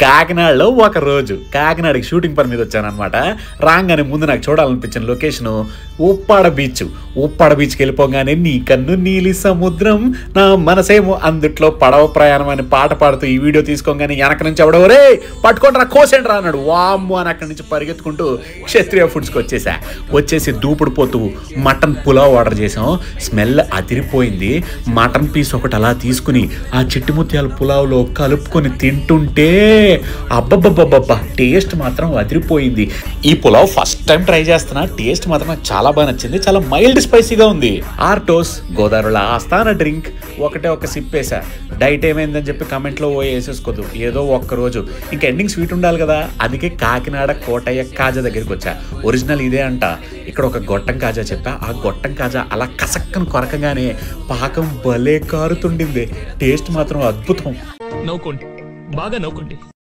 కాకినాడలో ఒక రోజు కాకినాడకి షూటింగ్ పని మీద వచ్చానమాట. రాగానే ముందు నాకు చూడాలనిపించిన లొకేషను ఉప్పాడ బీచ్. ఉప్పాడ బీచ్కి వెళ్ళిపోగానే నీ కన్ను నీలి సముద్రం నా మనసేమో అందుట్లో పడవ ప్రయాణం అని పాట పాడుతూ ఈ వీడియో తీసుకోగానే వెనక నుంచి ఎవడో రే పట్టుకొని రా కోసేండి రా అన్నాడు. వామ్ము అని అక్కడి నుంచి పరిగెత్తుకుంటూ క్షత్రియ ఫుడ్స్కి వచ్చేసి దూపుడు పోతూ మటన్ పులావ్ ఆర్డర్ చేసాం. స్మెల్ అదిరిపోయింది. మటన్ పీస్ ఒకటి అలా తీసుకుని ఆ చిట్టి ముత్యాల పులావ్లో కలుపుకొని తింటుంటే అబ్బబ్బబ్బబ్బబ్బా టేస్ట్ మాత్రం అదిరిపోయింది. ఈ పులావ్ ఫస్ట్ టైం ట్రై చేస్తున్నా. టేస్ట్ మాత్రం నాకు చాలా బాగా నచ్చింది. చాలా మైల్డ్ స్పైసీగా ఉంది. ఆర్టోస్ గోదావరిలో ఆస్థాన డ్రింక్ ఒక సిప్ వేసా. డైట్ ఏమైందని చెప్పి కమెంట్లో వేసేసుకోదు. ఏదో ఒక్కరోజు ఇంకా ఎండింగ్ స్వీట్ ఉండాలి కదా, అందుకే కాకినాడ కోటయ్య కాజా దగ్గరికి వచ్చా. ఒరిజినల్ ఇదే అంట. ఇక్కడ ఒక గొట్టం కాజా చెప్పా. ఆ గొట్టం కాజా అలా కసక్కను కొరకగానే పాకం భలే కారుతుండింది. టేస్ట్ మాత్రం అద్భుతం. నవ్వుకోండి, బాగా నవ్వుకోండి.